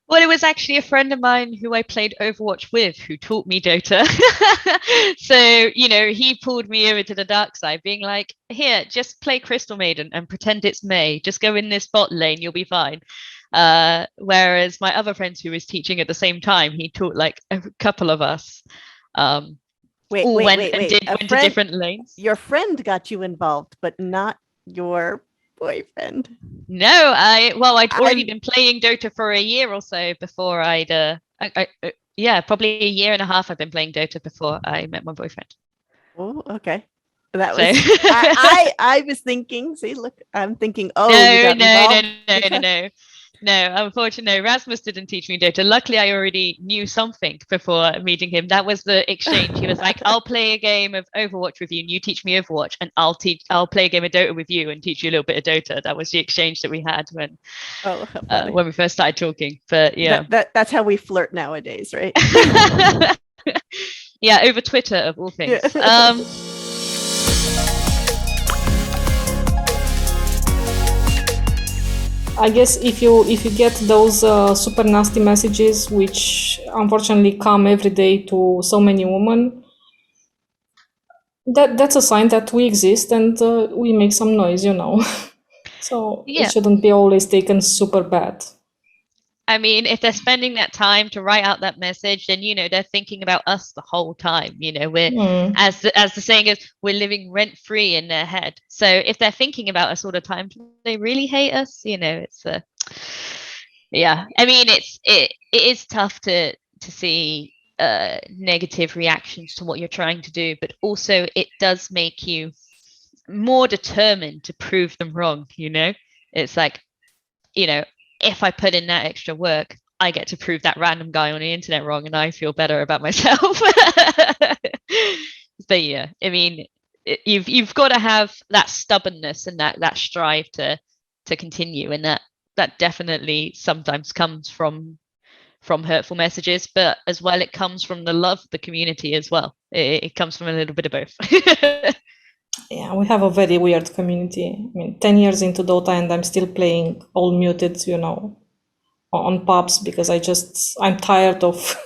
Well, it was actually a friend of mine who I played Overwatch with who taught me Dota. So, he pulled me over to the dark side, being like, here, just play Crystal Maiden and pretend it's May. Just go in this bot lane, you'll be fine. Whereas my other friends who was teaching at the same time, he taught like a couple of us. Um, Wait, all wait, went wait, and wait. went to different lanes. Your friend got you involved, but not your boyfriend. No, I'd already I'm been playing Dota for a year or so before yeah, probably a year and a half I've been playing Dota before I met my boyfriend. oh, okay. That So was I was thinking, see, look, I'm thinking, oh, you no, got no, no, involved no, no, because no. No, unfortunately, no. Rasmus didn't teach me Dota. Luckily, I already knew something before meeting him. That was the exchange. He was like, "I'll play a game of Overwatch with you, and you teach me Overwatch, and I'll play a game of Dota with you, and teach you a little bit of Dota." That was the exchange that we had oh, how funny. when we first started talking. But yeah, That's how we flirt nowadays, right? yeah, over Twitter of all Yeah. things. I guess if you get those super nasty messages, which unfortunately come every day to so many women, that's a sign that we exist and we make some noise. So it Yeah, shouldn't be always taken super bad. I mean, if they're spending that time to write out that message, then they're thinking about us the whole time. We're Mm. as the saying is, we're living rent free in their head. So if they're thinking about us all the time, do they really hate us? It's yeah. I mean, it is tough to see negative reactions to what you're trying to do, but also it does make you more determined to prove them wrong. It's like, if I put in that extra work, I get to prove that random guy on the internet wrong, and I feel better about myself. But yeah, I mean, you've got to have that stubbornness and that strive to continue, and that definitely sometimes comes from hurtful messages, but as well it comes from the love of the community as well. It comes from a little bit of both. Yeah, we have a very weird community. I mean, 10 years into Dota and I'm still playing all muted, on pubs because I'm tired of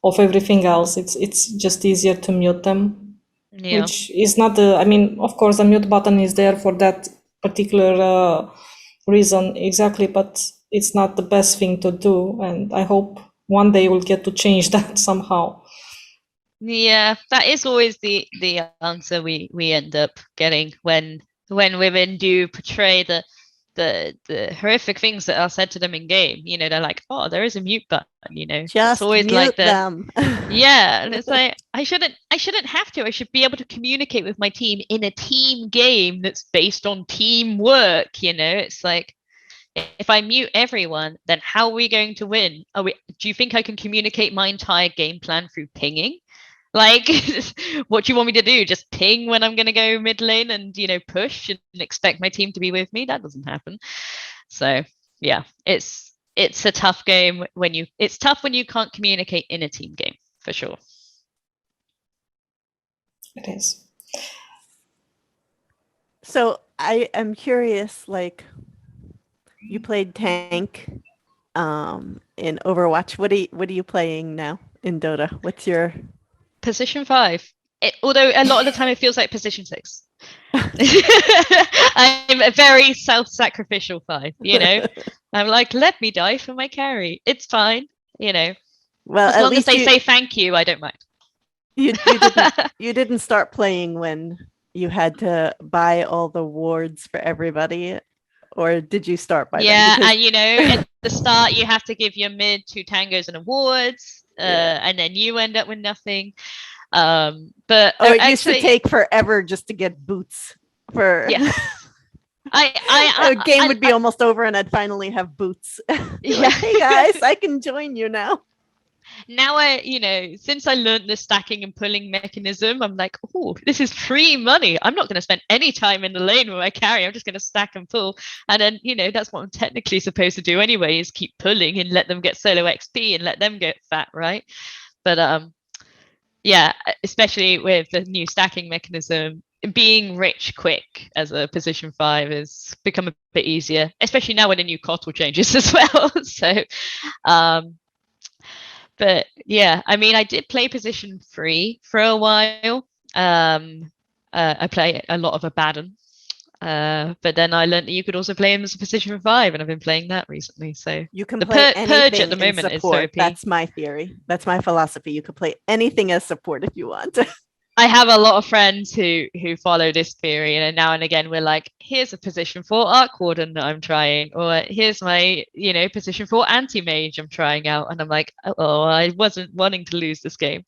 of everything else. It's just easier to mute them, Yeah. which is not I mean, of course, the mute button is there for that particular reason exactly, but it's not the best thing to do. And I hope one day we'll get to change that somehow. Yeah, that is always the answer we end up getting when women do portray the horrific things that are said to them in game. They're like, oh, there is a mute button. It's Just always like mute them. yeah, and it's like I shouldn't have to. I should be able to communicate with my team in a team game that's based on teamwork. It's like, if I mute everyone, then how are we going to win? Do you think I can communicate my entire game plan through pinging? Like, what do you want me to do? Just ping when I'm going to go mid lane and, push and expect my team to be with me? That doesn't happen. So, yeah, it's a tough game it's tough when you can't communicate in a team game, for sure. It is. So I am curious, like, you played tank in Overwatch. What are you playing now in Dota? What's your Position 5. Although a lot of the time it feels like position 6. I'm a very self-sacrificial 5, I'm like, let me die for my carry. It's fine, well, as at long as least they say thank you, I don't mind. you didn't start playing when you had to buy all the wards for everybody, or did you start by then? Yeah, Because and at the start you have to give your mid 2 tangos and awards, yeah. and then you end up with nothing. But Oh, it used to actually, take forever just to get boots for yes, a game would be I almost over and I'd finally have boots. yeah. Like, hey guys, I can join you now. Now since I learned the stacking and pulling mechanism, I'm like, oh, this is free money. I'm not going to spend any time in the lane with my carry. I'm just going to stack and pull. And then, that's what I'm technically supposed to do anyway, is keep pulling and let them get solo XP and let them get fat, right? But yeah, especially with the new stacking mechanism, being rich quick as a position 5 has become a bit easier, especially now when the new Cottle changes as well. So but yeah, I mean, I did play position 3 for a while. I play a lot of Abaddon, but then I learned that you could also play him as a position 5, and I've been playing that recently. So You can the play Purge anything at the in moment is support. OP. That's my theory. That's my philosophy. You could play anything as support if you want. I have a lot of friends who follow this theory, and now and again we're like, here's a position 4 Arc Warden that I'm trying, or here's my, position 4 anti-mage I'm trying out, and I'm like, oh, I wasn't wanting to lose this game,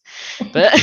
but